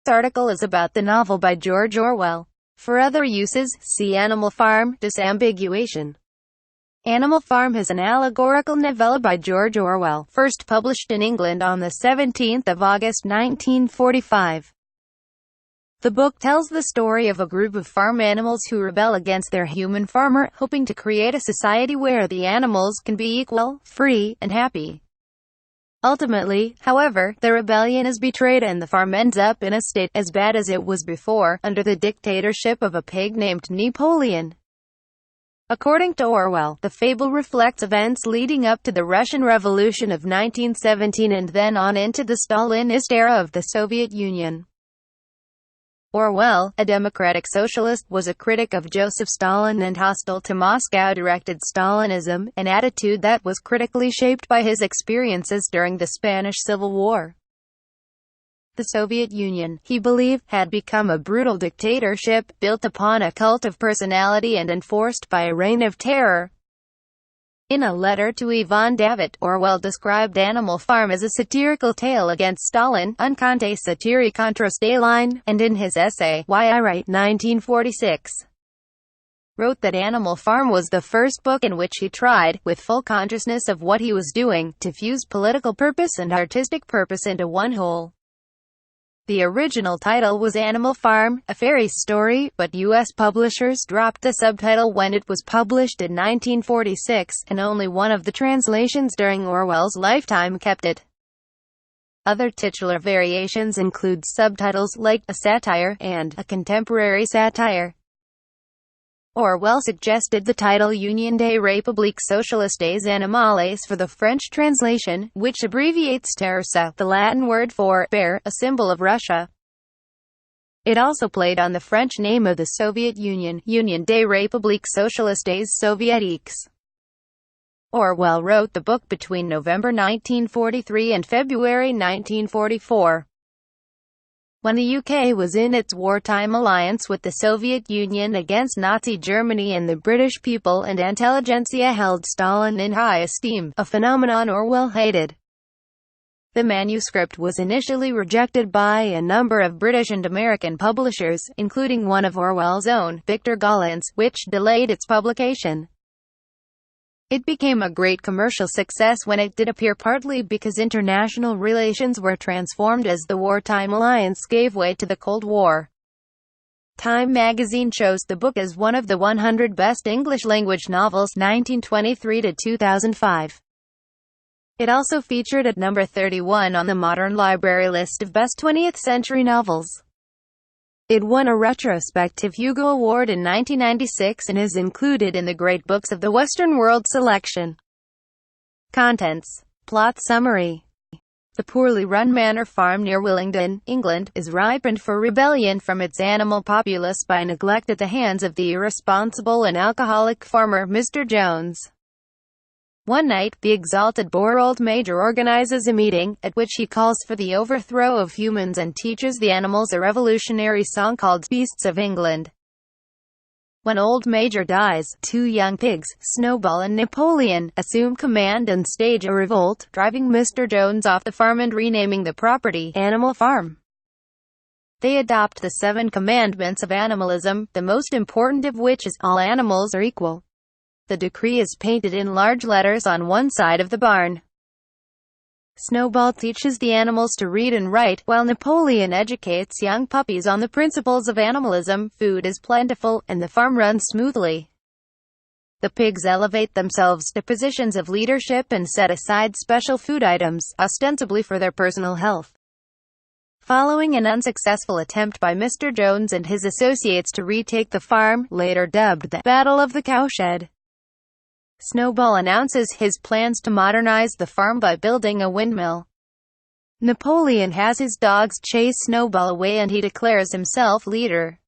This article is about the novel by George Orwell. For other uses, see Animal Farm. Disambiguation. Animal Farm is an allegorical novella by George Orwell, first published in England on the 17th of August 1945. The book tells the story of a group of farm animals who rebel against their human farmer, hoping to create a society where the animals can be equal, free, and happy. Ultimately, however, the rebellion is betrayed and the farm ends up in a state as bad as it was before, under the dictatorship of a pig named Napoleon. According to Orwell, the fable reflects events leading up to the Russian Revolution of 1917 and then on into the Stalinist era of the Soviet Union. Orwell, a democratic socialist, was a critic of Joseph Stalin and hostile to Moscow-directed Stalinism, an attitude that was critically shaped by his experiences during the Spanish Civil War. The Soviet Union, he believed, had become a brutal dictatorship, built upon a cult of personality and enforced by a reign of terror. In a letter to Ivan Davitt, Orwell described Animal Farm as a satirical tale against Stalin, un conte satire contra Stalin, and in his essay, Why I Write, 1946, wrote that Animal Farm was the first book in which he tried, with full consciousness of what he was doing, to fuse political purpose and artistic purpose into one whole. The original title was Animal Farm, a fairy story, but U.S. publishers dropped the subtitle when it was published in 1946, and only one of the translations during Orwell's lifetime kept it. Other titular variations include subtitles like A Satire and A Contemporary Satire. Orwell suggested the title Union des Républiques Socialistes Animales for the French translation, which abbreviates TERSA, the Latin word for bear, a symbol of Russia. It also played on the French name of the Soviet Union, Union des Républiques Socialistes Soviétiques. Orwell wrote the book between November 1943 and February 1944. When the UK was in its wartime alliance with the Soviet Union against Nazi Germany, and the British people and intelligentsia held Stalin in high esteem, a phenomenon Orwell hated. The manuscript was initially rejected by a number of British and American publishers, including one of Orwell's own, Victor Gollancz, which delayed its publication. It became a great commercial success when it did appear, partly because international relations were transformed as the wartime alliance gave way to the Cold War. Time magazine chose the book as one of the 100 best English-language novels 1923 to 2005. It also featured at number 31 on the Modern Library list of best 20th-century novels. It won a retrospective Hugo Award in 1996 and is included in the Great Books of the Western World selection. Contents. Plot summary. The poorly run manor farm near Willingdon, England, is ripened for rebellion from its animal populace by neglect at the hands of the irresponsible and alcoholic farmer, Mr. Jones. One night, the exalted Borold Major organizes a meeting, at which he calls for the overthrow of humans and teaches the animals a revolutionary song called Beasts of England. When Old Major dies, two young pigs, Snowball and Napoleon, assume command and stage a revolt, driving Mr. Jones off the farm and renaming the property Animal Farm. They adopt the 7 commandments of animalism, the most important of which is, all animals are equal. The decree is painted in large letters on one side of the barn. Snowball teaches the animals to read and write, while Napoleon educates young puppies on the principles of animalism. Food is plentiful, and the farm runs smoothly. The pigs elevate themselves to positions of leadership and set aside special food items, ostensibly for their personal health. Following an unsuccessful attempt by Mr. Jones and his associates to retake the farm, later dubbed the Battle of the Cowshed, Snowball announces his plans to modernize the farm by building a windmill. Napoleon has his dogs chase Snowball away and he declares himself leader.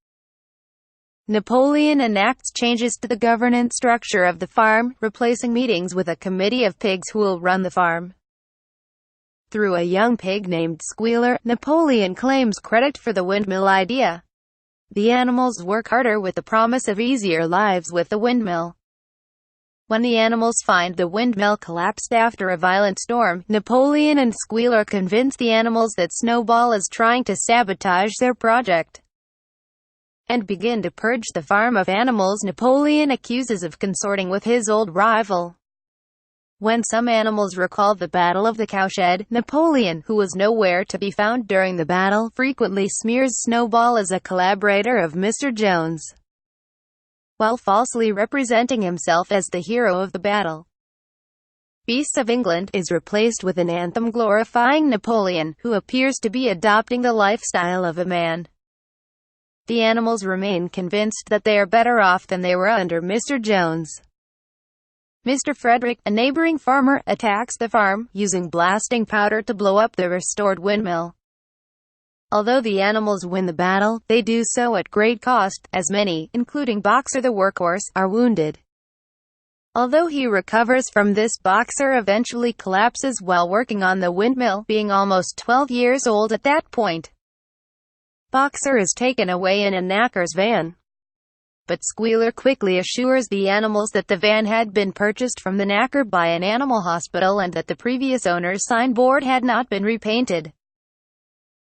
Napoleon enacts changes to the governance structure of the farm, replacing meetings with a committee of pigs who will run the farm. Through a young pig named Squealer, Napoleon claims credit for the windmill idea. The animals work harder with the promise of easier lives with the windmill. When the animals find the windmill collapsed after a violent storm, Napoleon and Squealer convince the animals that Snowball is trying to sabotage their project and begin to purge the farm of animals Napoleon accuses of consorting with his old rival. When some animals recall the Battle of the Cowshed, Napoleon, who was nowhere to be found during the battle, frequently smears Snowball as a collaborator of Mr. Jones, while falsely representing himself as the hero of the battle. Beasts of England is replaced with an anthem glorifying Napoleon, who appears to be adopting the lifestyle of a man. The animals remain convinced that they are better off than they were under Mr. Jones. Mr. Frederick, a neighboring farmer, attacks the farm, using blasting powder to blow up the restored windmill. Although the animals win the battle, they do so at great cost, as many, including Boxer the workhorse, are wounded. Although he recovers from this, Boxer eventually collapses while working on the windmill, being almost 12 years old at that point. Boxer is taken away in a knacker's van, but Squealer quickly assures the animals that the van had been purchased from the knacker by an animal hospital and that the previous owner's signboard had not been repainted.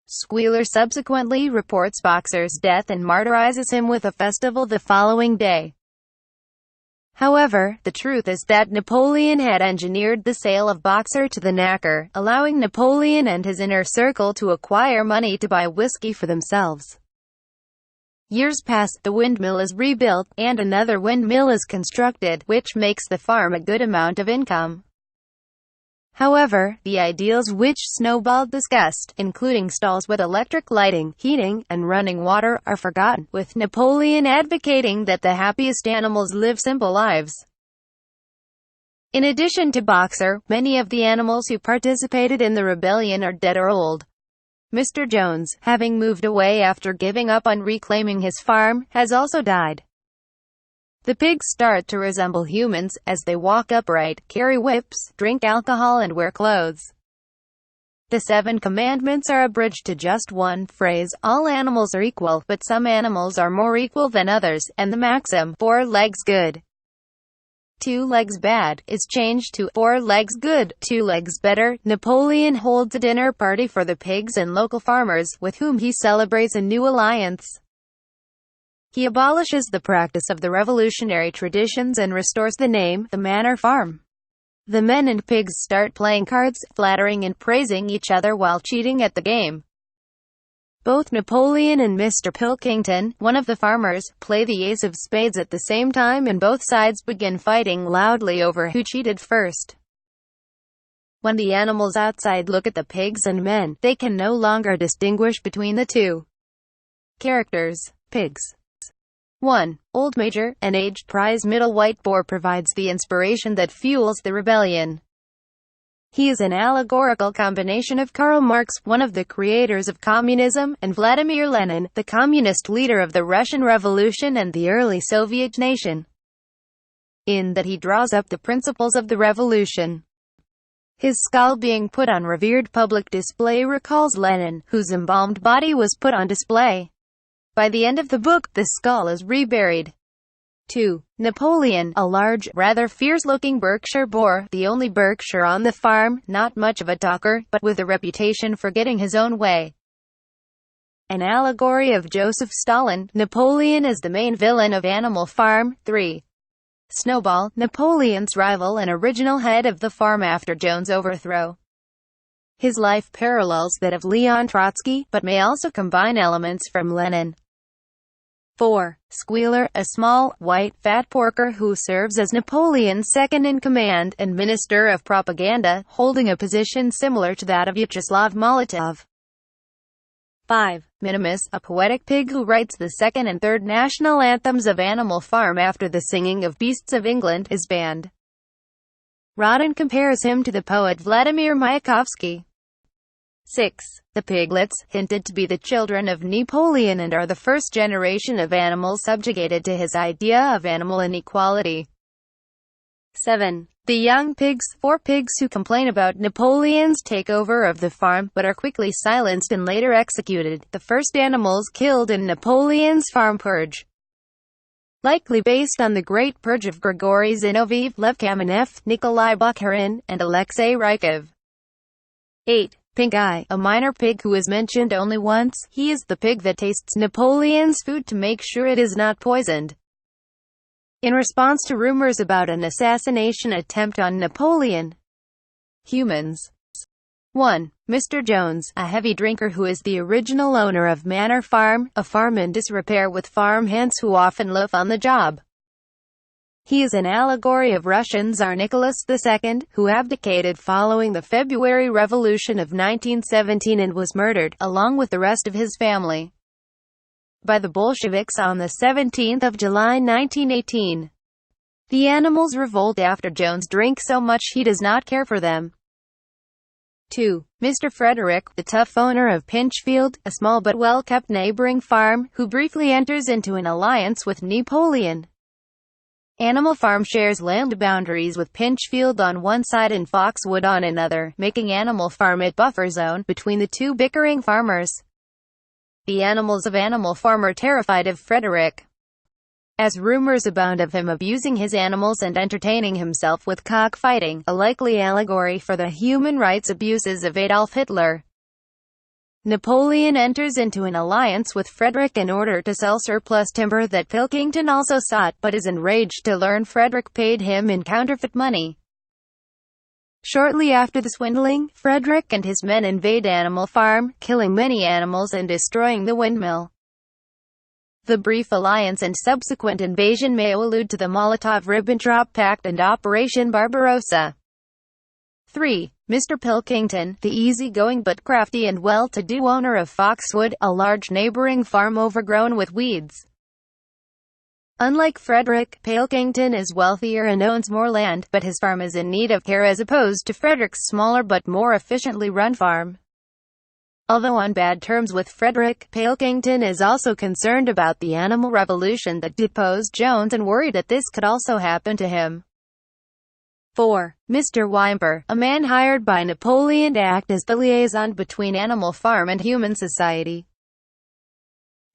Squealer subsequently reports Boxer's death and martyrizes him with a festival the following day. However, the truth is that Napoleon had engineered the sale of Boxer to the knacker, allowing Napoleon and his inner circle to acquire money to buy whiskey for themselves. Years pass, the windmill is rebuilt, and another windmill is constructed, which makes the farm a good amount of income. However, the ideals which Snowball discussed, including stalls with electric lighting, heating, and running water, are forgotten, with Napoleon advocating that the happiest animals live simple lives. In addition to Boxer, many of the animals who participated in the rebellion are dead or old. Mr. Jones, having moved away after giving up on reclaiming his farm, has also died. The pigs start to resemble humans, as they walk upright, carry whips, drink alcohol and wear clothes. The 7 commandments are abridged to just one phrase: all animals are equal, but some animals are more equal than others, and the maxim, 4 legs good, 2 legs bad, is changed to 4 legs good, 2 legs better. Napoleon holds a dinner party for the pigs and local farmers, with whom he celebrates a new alliance. He abolishes the practice of the revolutionary traditions and restores the name, the Manor Farm. The men and pigs start playing cards, flattering and praising each other while cheating at the game. Both Napoleon and Mr. Pilkington, one of the farmers, play the ace of spades at the same time, and both sides begin fighting loudly over who cheated first. When the animals outside look at the pigs and men, they can no longer distinguish between the two. Characters. Pigs. 1. Old Major, an aged prize middle white boar, provides the inspiration that fuels the rebellion. He is an allegorical combination of Karl Marx, one of the creators of communism, and Vladimir Lenin, the communist leader of the Russian Revolution and the early Soviet nation, in that he draws up the principles of the revolution. His skull being put on revered public display recalls Lenin, whose embalmed body was put on display. By the end of the book, the skull is reburied. 2. Napoleon, a large, rather fierce-looking Berkshire boar, the only Berkshire on the farm, not much of a talker, but with a reputation for getting his own way. An allegory of Joseph Stalin. Napoleon is the main villain of Animal Farm. 3. Snowball, Napoleon's rival and original head of the farm after Jones' overthrow. His life parallels that of Leon Trotsky, but may also combine elements from Lenin. 4. Squealer, a small, white, fat porker who serves as Napoleon's second-in-command and Minister of Propaganda, holding a position similar to that of Vyacheslav Molotov. 5. Minimus, a poetic pig who writes the second and third national anthems of Animal Farm after the singing of Beasts of England is banned. Rodin compares him to the poet Vladimir Mayakovsky. 6. The piglets, hinted to be the children of Napoleon and are the first generation of animals subjugated to his idea of animal inequality. 7. The young pigs, 4 pigs who complain about Napoleon's takeover of the farm, but are quickly silenced and later executed, the first animals killed in Napoleon's farm purge. likely based on the Great Purge of Grigory Zinoviev, Lev Kamenev, Nikolai Bukharin, and Alexei Rykov. 8. Pink Eye, a minor pig who is mentioned only once. He is the pig that tastes Napoleon's food to make sure it is not poisoned. In response to rumors about an assassination attempt on Napoleon. Humans. 1. Mr. Jones, a heavy drinker who is the original owner of Manor Farm, a farm in disrepair with farm hands who often loaf on the job. He is an allegory of Russian Tsar Nicholas II, who abdicated following the February Revolution of 1917 and was murdered, along with the rest of his family, by the Bolsheviks on 17 July 1918. The animals revolt after Jones drinks so much he does not care for them. 2. Mr. Frederick, the tough owner of Pinchfield, a small but well-kept neighboring farm, who briefly enters into an alliance with Napoleon. Animal Farm shares land boundaries with Pinchfield on one side and Foxwood on another, making Animal Farm a buffer zone between the two bickering farmers. The animals of Animal Farm are terrified of Frederick, as rumors abound of him abusing his animals and entertaining himself with cockfighting, a likely allegory for the human rights abuses of Adolf Hitler. Napoleon enters into an alliance with Frederick in order to sell surplus timber that Pilkington also sought, but is enraged to learn Frederick paid him in counterfeit money. Shortly after the swindling, Frederick and his men invade Animal Farm, killing many animals and destroying the windmill. The brief alliance and subsequent invasion may allude to the Molotov-Ribbentrop Pact and Operation Barbarossa. 3. Mr. Pilkington, the easygoing but crafty and well-to-do owner of Foxwood, a large neighboring farm overgrown with weeds. Unlike Frederick, Pilkington is wealthier and owns more land, but his farm is in need of care as opposed to Frederick's smaller but more efficiently run farm. Although on bad terms with Frederick, Pilkington is also concerned about the animal revolution that deposed Jones and worried that this could also happen to him. 4. Mr. Wimper, a man hired by Napoleon to act as the liaison between Animal Farm and human society.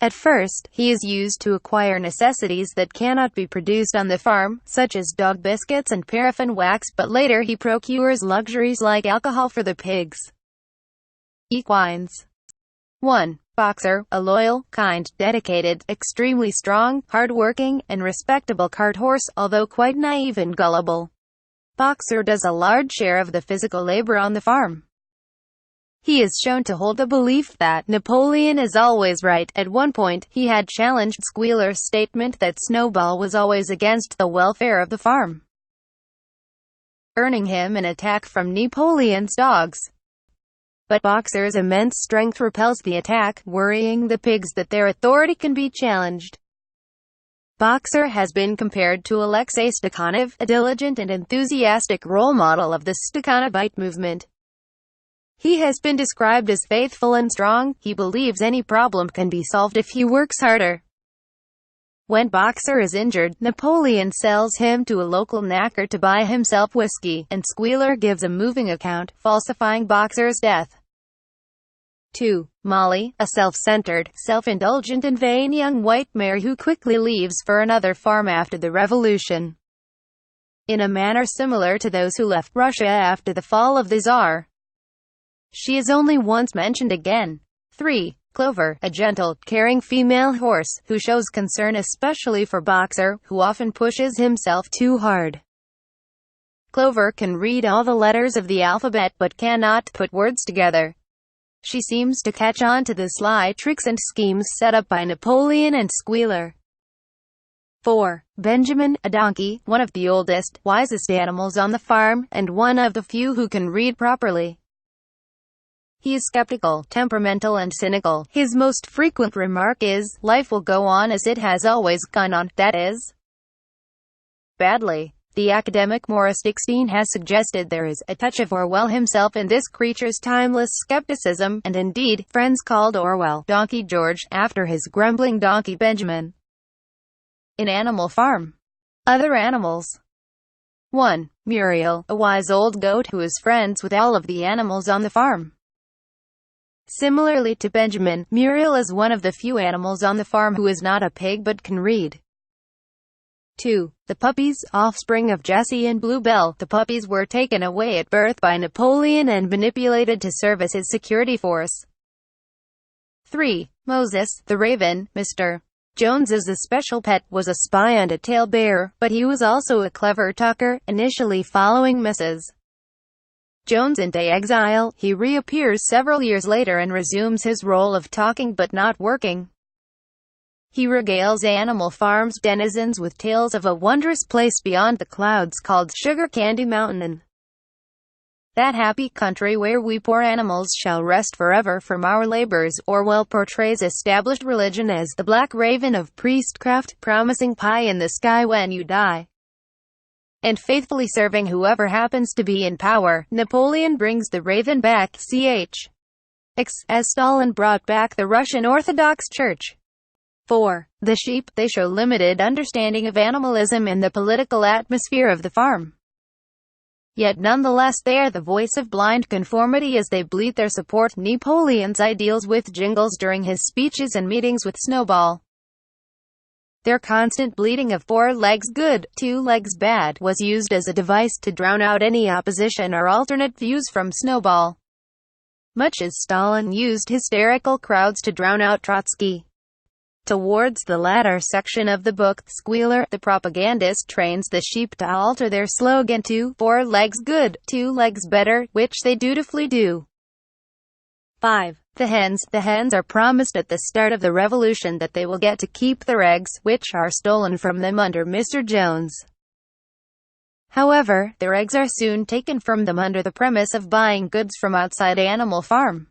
At first, he is used to acquire necessities that cannot be produced on the farm, such as dog biscuits and paraffin wax, but later he procures luxuries like alcohol for the pigs. Equines. 1. Boxer, a loyal, kind, dedicated, extremely strong, hard-working, and respectable cart horse, although quite naive and gullible. Boxer does a large share of the physical labor on the farm. He is shown to hold the belief that Napoleon is always right. At one point, he had challenged Squealer's statement that Snowball was always against the welfare of the farm, earning him an attack from Napoleon's dogs. But Boxer's immense strength repels the attack, worrying the pigs that their authority can be challenged. Boxer has been compared to Alexei Stakhanov, a diligent and enthusiastic role model of the Stakhanovite movement. He has been described as faithful and strong. He believes any problem can be solved if he works harder. When Boxer is injured, Napoleon sells him to a local knacker to buy himself whiskey, and Squealer gives a moving account, falsifying Boxer's death. 2. Molly, a self-centered, self-indulgent and vain young white mare who quickly leaves for another farm after the revolution, in a manner similar to those who left Russia after the fall of the Tsar. She is only once mentioned again. 3. Clover, a gentle, caring female horse, who shows concern especially for Boxer, who often pushes himself too hard. Clover can read all the letters of the alphabet but cannot put words together. She seems to catch on to the sly tricks and schemes set up by Napoleon and Squealer. 4. Benjamin, a donkey, one of the oldest, wisest animals on the farm, and one of the few who can read properly. He is skeptical, temperamental and cynical. His most frequent remark is, "Life will go on as it has always gone on, that is, badly." The academic Morris Dickstein has suggested there is a touch of Orwell himself in this creature's timeless skepticism, and indeed, friends called Orwell Donkey George, after his grumbling donkey Benjamin. In Animal Farm. Other animals. 1. Muriel, a wise old goat who is friends with all of the animals on the farm. Similarly to Benjamin, Muriel is one of the few animals on the farm who is not a pig but can read. 2. The puppies, offspring of Jessie and Bluebell. The puppies were taken away at birth by Napoleon and manipulated to serve as his security force. 3. Moses, the raven. Mr. Jones's special pet was a spy and a talebearer, but he was also a clever talker, initially following Mrs. Jones into exile. He reappears several years later and resumes his role of talking but not working. He regales Animal Farm's denizens with tales of a wondrous place beyond the clouds called Sugar Candy Mountain, that happy country where we poor animals shall rest forever from our labors. Orwell portrays established religion as the black raven of priestcraft, promising pie in the sky when you die, and faithfully serving whoever happens to be in power. Napoleon brings the raven back, as Stalin brought back the Russian Orthodox Church. 4. The sheep. They show limited understanding of animalism and the political atmosphere of the farm. Yet nonetheless they are the voice of blind conformity as they bleat their support Napoleon's ideals with jingles during his speeches and meetings with Snowball. Their constant bleating of 4 legs good, 2 legs bad was used as a device to drown out any opposition or alternate views from Snowball, much as Stalin used hysterical crowds to drown out Trotsky. Towards the latter section of the book, Squealer, the propagandist trains the sheep to alter their slogan to 4 legs good, 2 legs better, which they dutifully do. 5. The hens. The hens are promised at the start of the revolution that they will get to keep their eggs, which are stolen from them under Mr. Jones. However, their eggs are soon taken from them under the premise of buying goods from outside Animal Farm.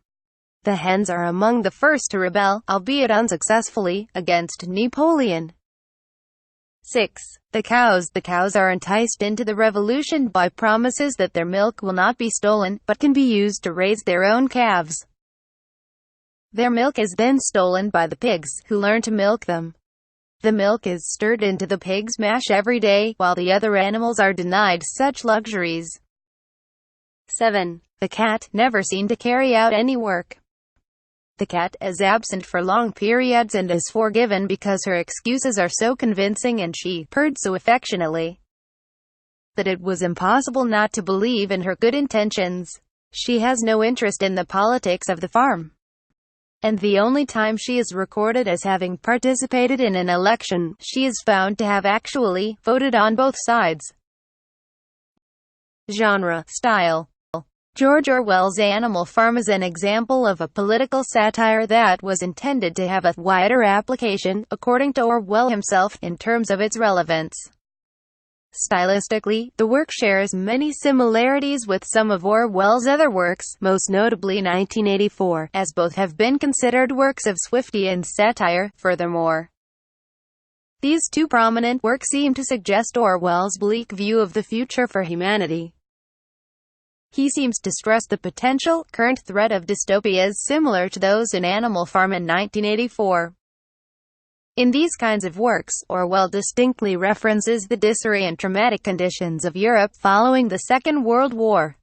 The hens are among the first to rebel, albeit unsuccessfully, against Napoleon. 6. The cows. The cows are enticed into the revolution by promises that their milk will not be stolen, but can be used to raise their own calves. Their milk is then stolen by the pigs, who learn to milk them. The milk is stirred into the pig's mash every day, while the other animals are denied such luxuries. 7. The cat. Never seen to carry out any work. The cat is absent for long periods and is forgiven because her excuses are so convincing and she purred so affectionately that it was impossible not to believe in her good intentions. She has no interest in the politics of the farm, and the only time she is recorded as having participated in an election, she is found to have actually voted on both sides. Genre. Style. George Orwell's Animal Farm is an example of a political satire that was intended to have a wider application, according to Orwell himself, in terms of its relevance. Stylistically, the work shares many similarities with some of Orwell's other works, most notably 1984, as both have been considered works of Swiftian satire. Furthermore, these two prominent works seem to suggest Orwell's bleak view of the future for humanity. He seems to stress the potential, current threat of dystopias similar to those in Animal Farm in 1984. In these kinds of works, Orwell distinctly references the disarray and traumatic conditions of Europe following the Second World War.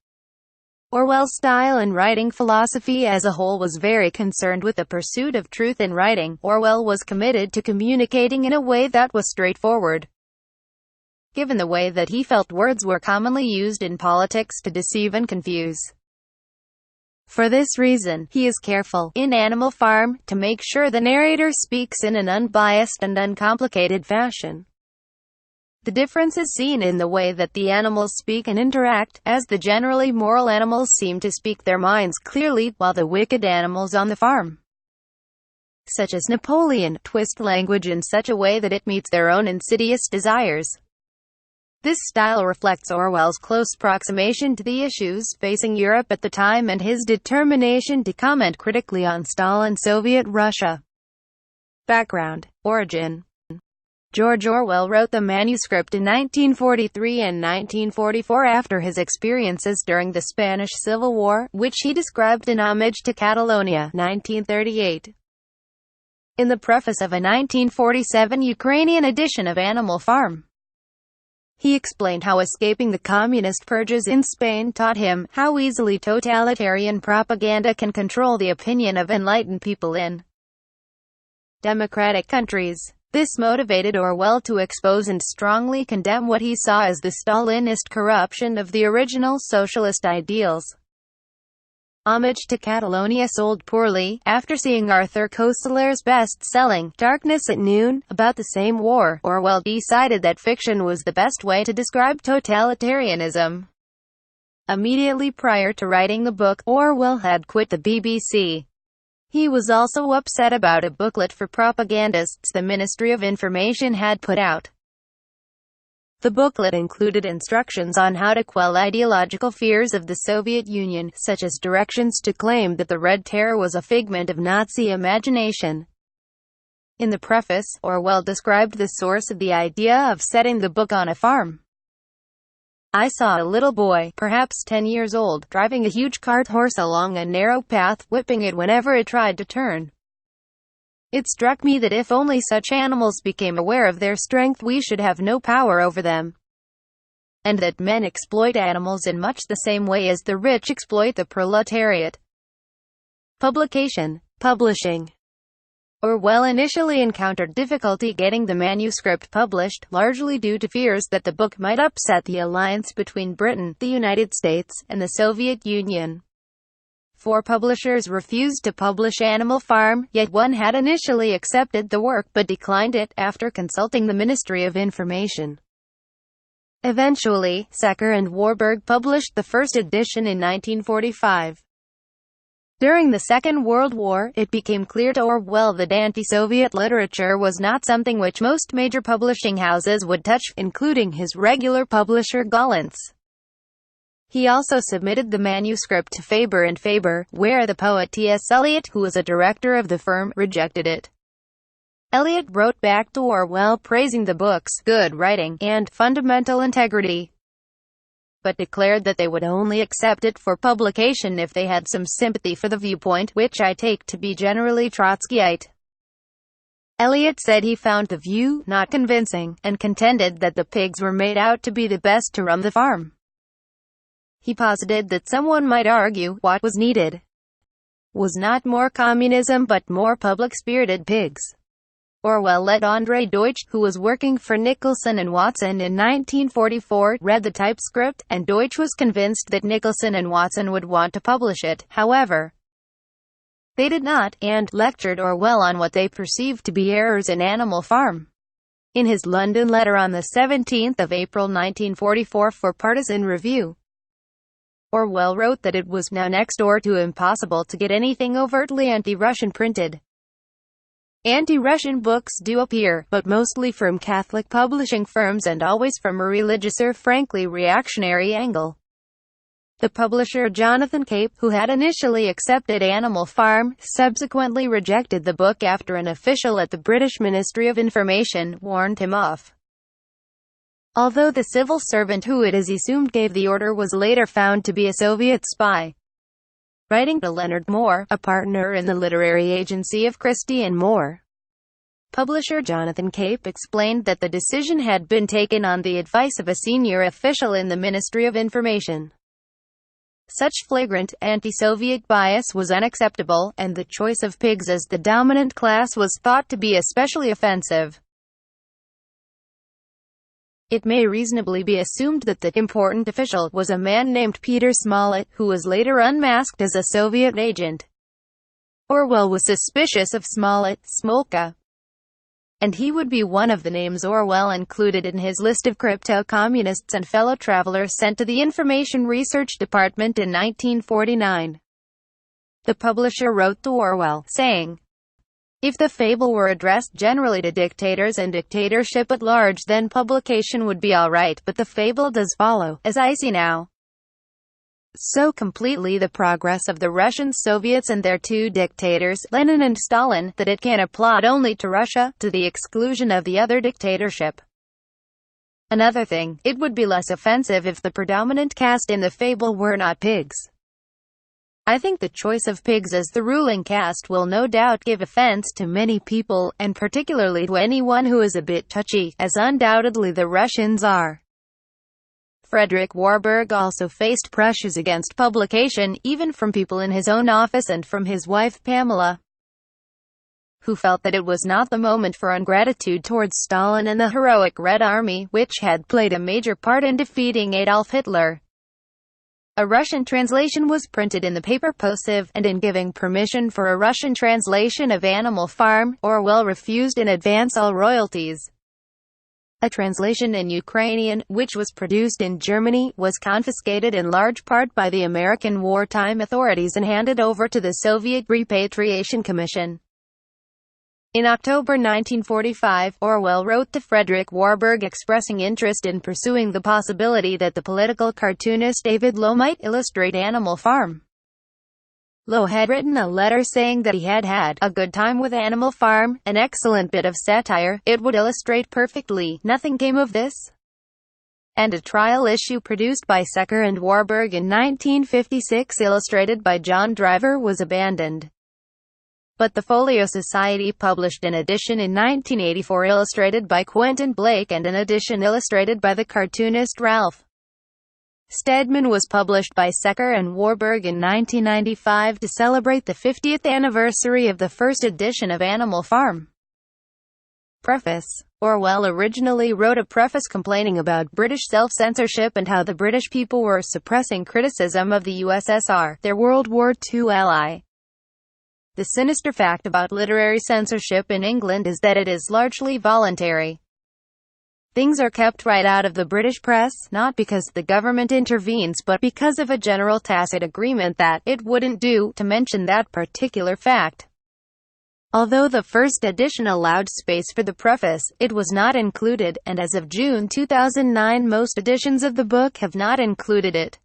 Orwell's style and writing philosophy as a whole was very concerned with the pursuit of truth in writing. Orwell was committed to communicating in a way that was straightforward, given the way that he felt words were commonly used in politics to deceive and confuse. For this reason, he is careful, in Animal Farm, to make sure the narrator speaks in an unbiased and uncomplicated fashion. The difference is seen in the way that the animals speak and interact, as the generally moral animals seem to speak their minds clearly, while the wicked animals on the farm, such as Napoleon, twist language in such a way that it meets their own insidious desires. This style reflects Orwell's close approximation to the issues facing Europe at the time and his determination to comment critically on Stalin-Soviet Russia. Background. Origin. George Orwell wrote the manuscript in 1943 and 1944 after his experiences during the Spanish Civil War, which he described in Homage to Catalonia, 1938. In the preface of a 1947 Ukrainian edition of Animal Farm, he explained how escaping the communist purges in Spain taught him how easily totalitarian propaganda can control the opinion of enlightened people in democratic countries. This motivated Orwell to expose and strongly condemn what he saw as the Stalinist corruption of the original socialist ideals. Homage to Catalonia sold poorly. After seeing Arthur Koestler's best-selling Darkness at Noon about the same war, Orwell decided that fiction was the best way to describe totalitarianism. Immediately prior to writing the book, Orwell had quit the BBC. He was also upset about a booklet for propagandists the Ministry of Information had put out. The booklet included instructions on how to quell ideological fears of the Soviet Union, such as directions to claim that the Red Terror was a figment of Nazi imagination. In the preface, Orwell described the source of the idea of setting the book on a farm. I saw a little boy, perhaps 10 years old, driving a huge cart horse along a narrow path, whipping it whenever it tried to turn. It struck me that if only such animals became aware of their strength, we should have no power over them. And that men exploit animals in much the same way as the rich exploit the proletariat. Publishing. Orwell initially encountered difficulty getting the manuscript published, largely due to fears that the book might upset the alliance between Britain, the United States, and the Soviet Union. 4 publishers refused to publish Animal Farm, yet one had initially accepted the work but declined it, after consulting the Ministry of Information. Eventually, Secker and Warburg published the first edition in 1945. During the Second World War, it became clear to Orwell that anti-Soviet literature was not something which most major publishing houses would touch, including his regular publisher Gollancz. He also submitted the manuscript to Faber and Faber, where the poet T.S. Eliot, who was a director of the firm, rejected it. Eliot wrote back to Orwell praising the book's good writing and fundamental integrity, but declared that they would only accept it for publication if they had some sympathy for the viewpoint, which I take to be generally Trotskyite. Eliot said he found the view not convincing, and contended that the pigs were made out to be the best to run the farm. He posited that someone might argue what was needed was not more communism but more public-spirited pigs. Orwell let André Deutsch, who was working for Nicholson and Watson in 1944, read the typescript, and Deutsch was convinced that Nicholson and Watson would want to publish it. However, they did not, and lectured Orwell on what they perceived to be errors in Animal Farm. In his London letter on 17 April 1944 for Partisan Review, Orwell wrote that it was now next door to impossible to get anything overtly anti-Russian printed. Anti-Russian books do appear, but mostly from Catholic publishing firms and always from a religious or frankly reactionary angle. The publisher Jonathan Cape, who had initially accepted Animal Farm, subsequently rejected the book after an official at the British Ministry of Information warned him off. Although the civil servant who it is assumed gave the order was later found to be a Soviet spy. Writing to Leonard Moore, a partner in the literary agency of Christie and Moore, publisher Jonathan Cape explained that the decision had been taken on the advice of a senior official in the Ministry of Information. Such flagrant, anti-Soviet bias was unacceptable, and the choice of pigs as the dominant class was thought to be especially offensive. It may reasonably be assumed that the important official was a man named Peter Smollett, who was later unmasked as a Soviet agent. Orwell was suspicious of Smollett, Smolka, and he would be one of the names Orwell included in his list of crypto-communists and fellow travelers sent to the Information Research Department in 1949. The publisher wrote to Orwell, saying, "If the fable were addressed generally to dictators and dictatorship at large, then publication would be all right, but the fable does follow, as I see now, so completely the progress of the Russian Soviets and their 2 dictators, Lenin and Stalin, that it can apply only to Russia, to the exclusion of the other dictatorship. Another thing, it would be less offensive if the predominant caste in the fable were not pigs. I think the choice of pigs as the ruling caste will no doubt give offense to many people, and particularly to anyone who is a bit touchy, as undoubtedly the Russians are." Frederick Warburg also faced pressures against publication, even from people in his own office and from his wife Pamela. who felt that it was not the moment for ingratitude towards Stalin and the heroic Red Army, which had played a major part in defeating Adolf Hitler. A Russian translation was printed in the paper Posiv, and in giving permission for a Russian translation of Animal Farm, Orwell refused in advance all royalties. A translation in Ukrainian, which was produced in Germany, was confiscated in large part by the American wartime authorities and handed over to the Soviet Repatriation Commission. In October 1945, Orwell wrote to Frederick Warburg expressing interest in pursuing the possibility that the political cartoonist David Low might illustrate Animal Farm. Low had written a letter saying that he had had a good time with Animal Farm, an excellent bit of satire, it would illustrate perfectly. Nothing came of this, and a trial issue produced by Secker and Warburg in 1956 illustrated by John Driver was abandoned. But the Folio Society published an edition in 1984 illustrated by Quentin Blake and an edition illustrated by the cartoonist Ralph Steadman was published by Secker and Warburg in 1995 to celebrate the 50th anniversary of the first edition of Animal Farm. Preface. Orwell originally wrote a preface complaining about British self-censorship and how the British people were suppressing criticism of the USSR, their World War II ally. The sinister fact about literary censorship in England is that it is largely voluntary. Things are kept right out of the British press, not because the government intervenes but because of a general tacit agreement that it wouldn't do to mention that particular fact. Although the first edition allowed space for the preface, it was not included, and as of June 2009 most editions of the book have not included it.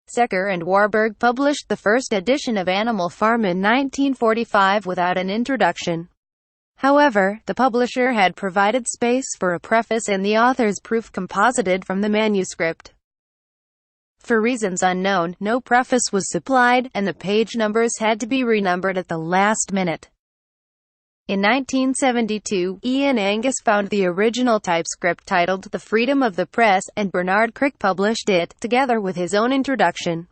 Secker and Warburg published the first edition of Animal Farm in 1945 without an introduction. However, the publisher had provided space for a preface and the author's proof composited from the manuscript. For reasons unknown, no preface was supplied, and the page numbers had to be renumbered at the last minute. In 1972, Ian Angus found the original typescript titled The Freedom of the Press, and Bernard Crick published it, together with his own introduction,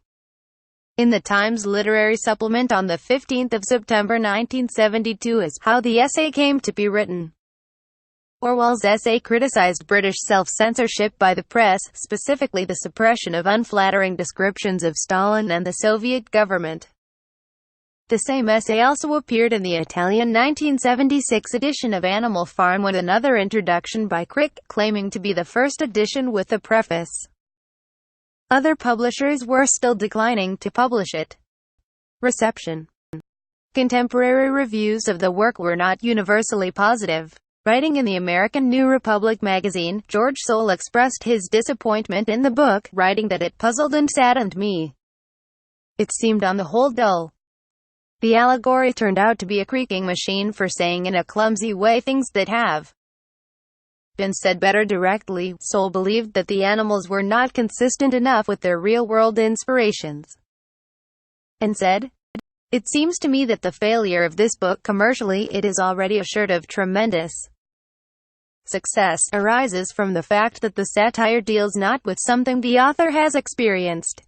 in the Times Literary Supplement on 15 September 1972 as How the Essay Came to be Written. Orwell's essay criticized British self-censorship by the press, specifically the suppression of unflattering descriptions of Stalin and the Soviet government. The same essay also appeared in the Italian 1976 edition of Animal Farm with another introduction by Crick, claiming to be the first edition with a preface. Other publishers were still declining to publish it. Reception. Contemporary reviews of the work were not universally positive. Writing in the American New Republic magazine, George Orwell expressed his disappointment in the book, writing that it puzzled and saddened me. It seemed on the whole dull. The allegory turned out to be a creaking machine for saying in a clumsy way things that have been said better directly. Orwell believed that the animals were not consistent enough with their real-world inspirations, and said, "It seems to me that the failure of this book commercially, it is already assured of tremendous success, arises from the fact that the satire deals not with something the author has experienced,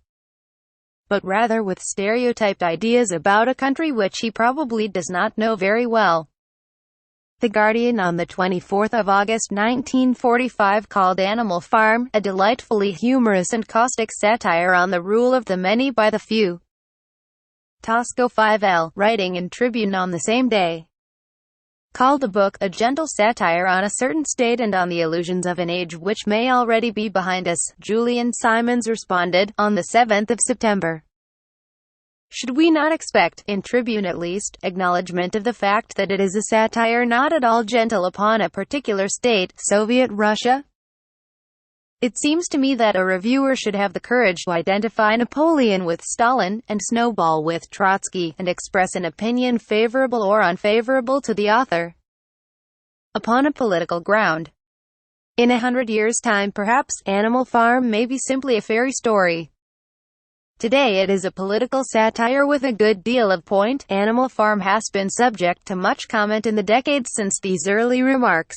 but rather with stereotyped ideas about a country which he probably does not know very well." The Guardian on 24 August 1945 called Animal Farm a delightfully humorous and caustic satire on the rule of the many by the few. Tosco 5L, writing in Tribune on the same day, called the book a gentle satire on a certain state and on the illusions of an age which may already be behind us. Julian Simons responded, on 7 September, "Should we not expect, in Tribune at least, acknowledgement of the fact that it is a satire not at all gentle upon a particular state, Soviet Russia? It seems to me that a reviewer should have the courage to identify Napoleon with Stalin, and Snowball with Trotsky, and express an opinion favorable or unfavorable to the author, upon a political ground. In 100 years' time perhaps, Animal Farm may be simply a fairy story. Today it is a political satire with a good deal of point. Animal Farm has been subject to much comment in the decades since these early remarks.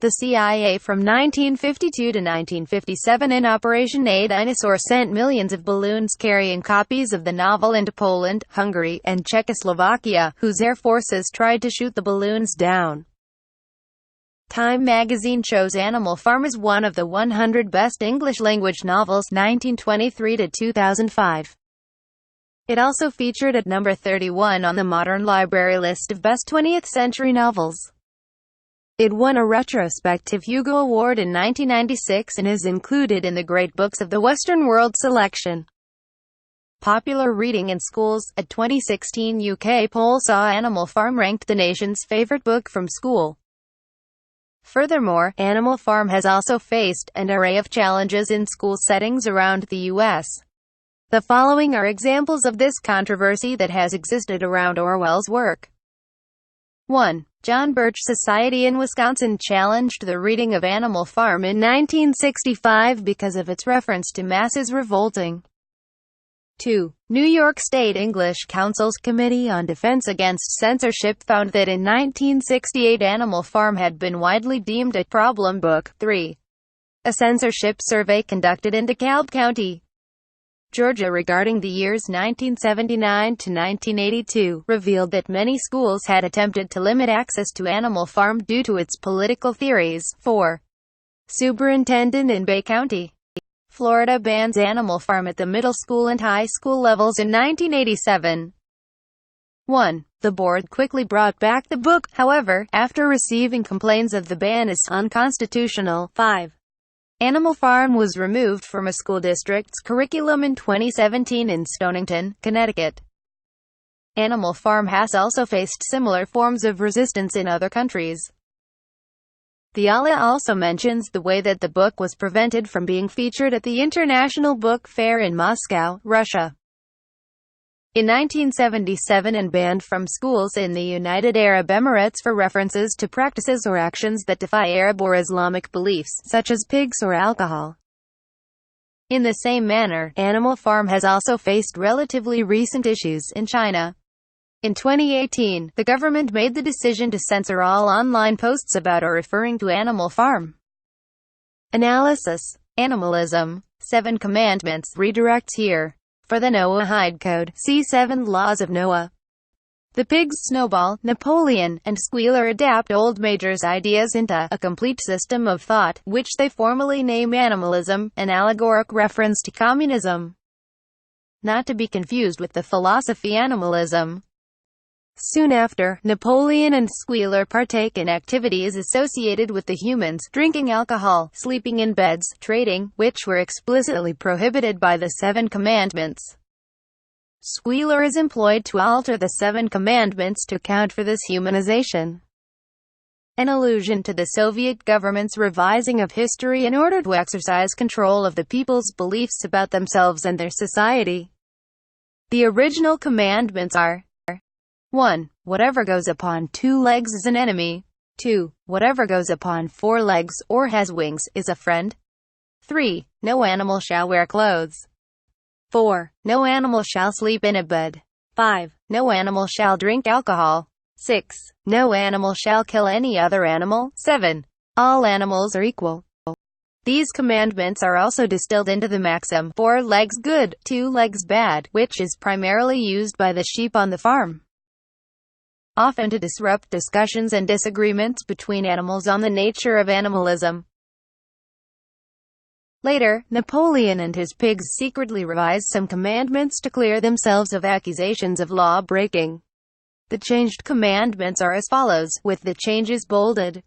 The CIA from 1952 to 1957 in Operation A Dinosaur sent millions of balloons carrying copies of the novel into Poland, Hungary, and Czechoslovakia, whose air forces tried to shoot the balloons down. Time magazine chose Animal Farm as one of the 100 best English-language novels 1923 to 2005. It also featured at number 31 on the Modern Library list of best 20th-century novels. It won a retrospective Hugo Award in 1996 and is included in the Great Books of the Western World selection. Popular reading in schools. A 2016 UK poll saw Animal Farm ranked the nation's favorite book from school. Furthermore, Animal Farm has also faced an array of challenges in school settings around the U.S. The following are examples of this controversy that has existed around Orwell's work. 1. John Birch Society in Wisconsin challenged the reading of Animal Farm in 1965 because of its reference to masses revolting. 2. New York State English Council's Committee on Defense Against Censorship found that in 1968 Animal Farm had been widely deemed a problem book. 3. A censorship survey conducted in DeKalb County, Georgia regarding the years 1979 to 1982 revealed that many schools had attempted to limit access to Animal Farm due to its political theories. 4. Superintendent in Bay County, Florida bans Animal Farm at the middle school and high school levels in 1987. 1. The board quickly brought back the book, however, after receiving complaints of the ban as unconstitutional. 5. Animal Farm was removed from a school district's curriculum in 2017 in Stonington, Connecticut. Animal Farm has also faced similar forms of resistance in other countries. The ALA also mentions the way that the book was prevented from being featured at the International Book Fair in Moscow, Russia, in 1977 and banned from schools in the United Arab Emirates for references to practices or actions that defy Arab or Islamic beliefs, such as pigs or alcohol. In the same manner, Animal Farm has also faced relatively recent issues in China. In 2018, the government made the decision to censor all online posts about or referring to Animal Farm. Analysis. Animalism. 7 Commandments. Redirects here. For the Noahide Code, see 7 Laws of Noah. The pigs Snowball, Napoleon, and Squealer adapt old Major's ideas into a complete system of thought, which they formally name animalism, an allegoric reference to communism. Not to be confused with the philosophy animalism. Soon after, Napoleon and Squealer partake in activities associated with the humans, drinking alcohol, sleeping in beds, trading, which were explicitly prohibited by the 7 Commandments. Squealer is employed to alter the 7 Commandments to account for this humanization. An allusion to the Soviet government's revising of history in order to exercise control of the people's beliefs about themselves and their society. The original commandments are: 1. Whatever goes upon 2 legs is an enemy. 2. Whatever goes upon 4 legs, or has wings, is a friend. 3. No animal shall wear clothes. 4. No animal shall sleep in a bed. 5. No animal shall drink alcohol. 6. No animal shall kill any other animal. 7. All animals are equal. These commandments are also distilled into the maxim, 4 legs good, 2 legs bad, which is primarily used by the sheep on the farm, often to disrupt discussions and disagreements between animals on the nature of animalism. Later, Napoleon and his pigs secretly revised some commandments to clear themselves of accusations of law-breaking. The changed commandments are as follows, with the changes bolded.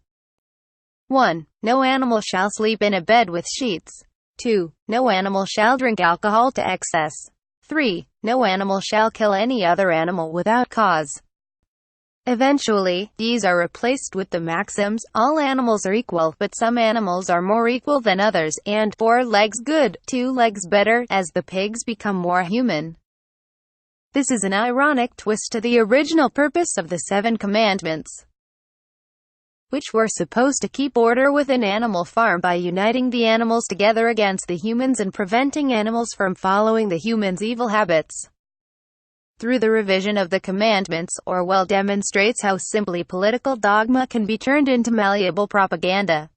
1. No animal shall sleep in a bed with sheets. 2. No animal shall drink alcohol to excess. 3. No animal shall kill any other animal without cause. Eventually, these are replaced with the maxims, all animals are equal, but some animals are more equal than others, and 4 legs good, 2 legs better, as the pigs become more human. This is an ironic twist to the original purpose of the 7 Commandments, which were supposed to keep order within Animal Farm by uniting the animals together against the humans and preventing animals from following the humans' evil habits. Through the revision of the commandments, Orwell demonstrates how simply political dogma can be turned into malleable propaganda.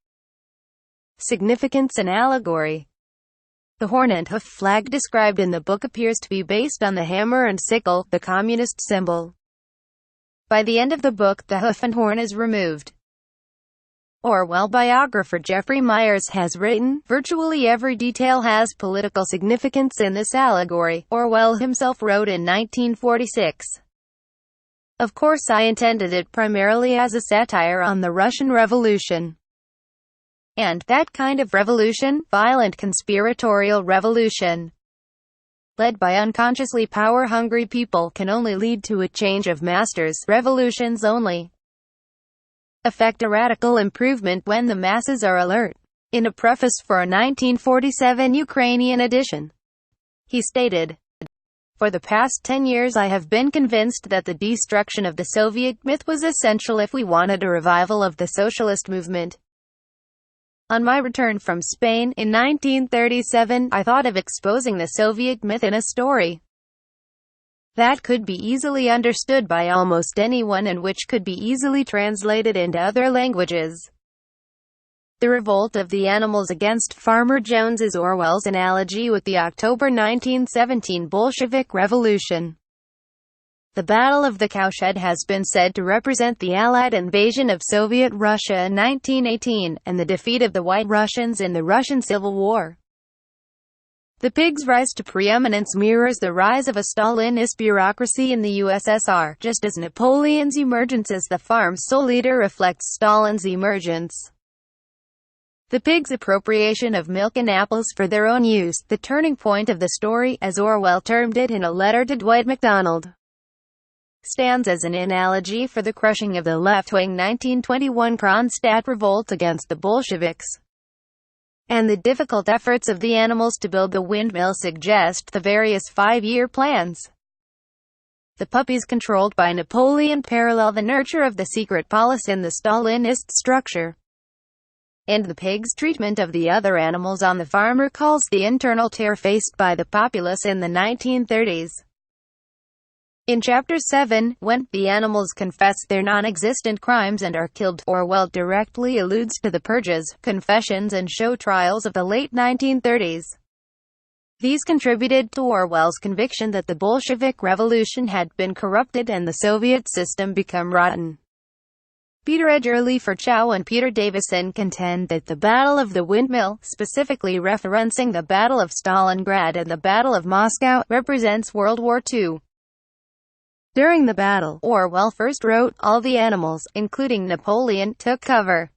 Significance and allegory. The horn and hoof flag described in the book appears to be based on the hammer and sickle, the communist symbol. By the end of the book, the hoof and horn is removed. Orwell biographer Jeffrey Myers has written, virtually every detail has political significance in this allegory, Orwell himself wrote in 1946. Of course I intended it primarily as a satire on the Russian Revolution. And that kind of revolution, violent conspiratorial revolution, led by unconsciously power-hungry people, can only lead to a change of masters. Revolutions only effect a radical improvement when the masses are alert. In a preface for a 1947 Ukrainian edition, he stated, "For the past 10 years I have been convinced that the destruction of the Soviet myth was essential if we wanted a revival of the socialist movement. On my return from Spain, in 1937, I thought of exposing the Soviet myth in a story that could be easily understood by almost anyone and which could be easily translated into other languages. The revolt of the animals against Farmer Jones is Orwell's analogy with the October 1917 Bolshevik Revolution. The Battle of the Cowshed has been said to represent the Allied invasion of Soviet Russia in 1918, and the defeat of the White Russians in the Russian Civil War. The pig's rise to preeminence mirrors the rise of a Stalinist bureaucracy in the USSR, just as Napoleon's emergence as the farm sole leader reflects Stalin's emergence. The pig's appropriation of milk and apples for their own use, the turning point of the story, as Orwell termed it in a letter to Dwight MacDonald, stands as an analogy for the crushing of the left-wing 1921 Kronstadt revolt against the Bolsheviks. And the difficult efforts of the animals to build the windmill suggest the various 5-year plans. The puppies controlled by Napoleon parallel the nurture of the secret police in the Stalinist structure. And the pig's treatment of the other animals on the farm recalls the internal tear faced by the populace in the 1930s. In Chapter 7, when the animals confess their non-existent crimes and are killed, Orwell directly alludes to the purges, confessions and show trials of the late 1930s. These contributed to Orwell's conviction that the Bolshevik Revolution had been corrupted and the Soviet system become rotten. Peter Edgerly Chow and Peter Davison contend that the Battle of the Windmill, specifically referencing the Battle of Stalingrad and the Battle of Moscow, represents World War II. During the battle, Orwell first wrote, all the animals, including Napoleon, took cover.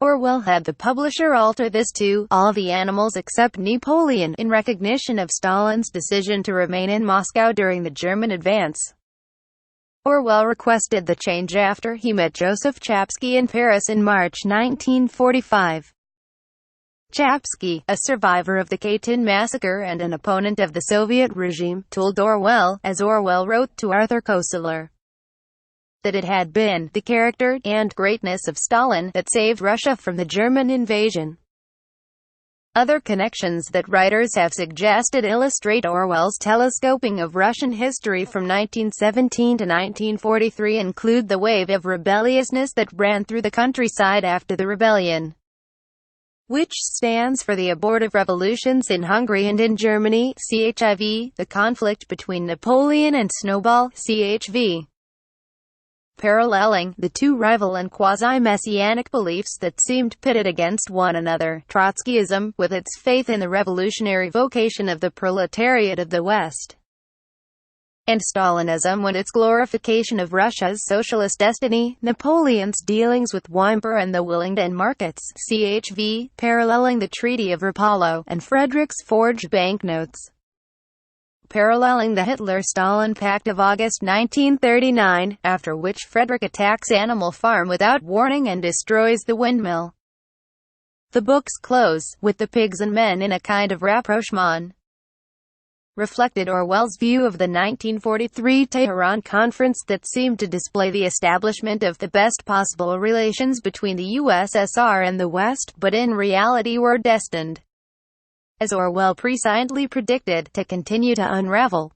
Orwell had the publisher alter this to, all the animals except Napoleon, in recognition of Stalin's decision to remain in Moscow during the German advance. Orwell requested the change after he met Joseph Chapsky in Paris in March 1945. Chapsky, a survivor of the Katyn massacre and an opponent of the Soviet regime, told Orwell, as Orwell wrote to Arthur Koestler, that it had been the character and greatness of Stalin that saved Russia from the German invasion. Other connections that writers have suggested illustrate Orwell's telescoping of Russian history from 1917 to 1943 include the wave of rebelliousness that ran through the countryside after the rebellion, which stands for the abortive revolutions in Hungary and in Germany, CHIV, the conflict between Napoleon and Snowball, CHV, paralleling the two rival and quasi-messianic beliefs that seemed pitted against one another, Trotskyism, with its faith in the revolutionary vocation of the proletariat of the West, and Stalinism with its glorification of Russia's socialist destiny, Napoleon's dealings with Weimar and the Willingdon markets, CHV, paralleling the Treaty of Rapallo, and Frederick's forged banknotes, paralleling the Hitler-Stalin Pact of August 1939, after which Frederick attacks Animal Farm without warning and destroys the windmill. The book's close, with the pigs and men in a kind of rapprochement, reflected Orwell's view of the 1943 Tehran Conference that seemed to display the establishment of the best possible relations between the USSR and the West, but in reality were destined, as Orwell presciently predicted, to continue to unravel.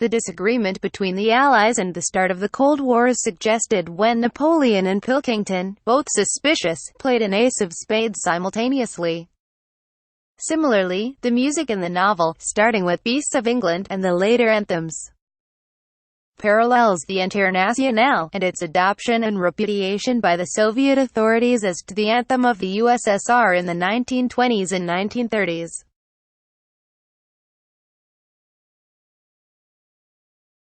The disagreement between the Allies and the start of the Cold War is suggested when Napoleon and Pilkington, both suspicious, played an ace of spades simultaneously. Similarly, the music in the novel, starting with Beasts of England, and the later anthems, parallels the Internationale, and its adoption and repudiation by the Soviet authorities as to the anthem of the USSR in the 1920s and 1930s.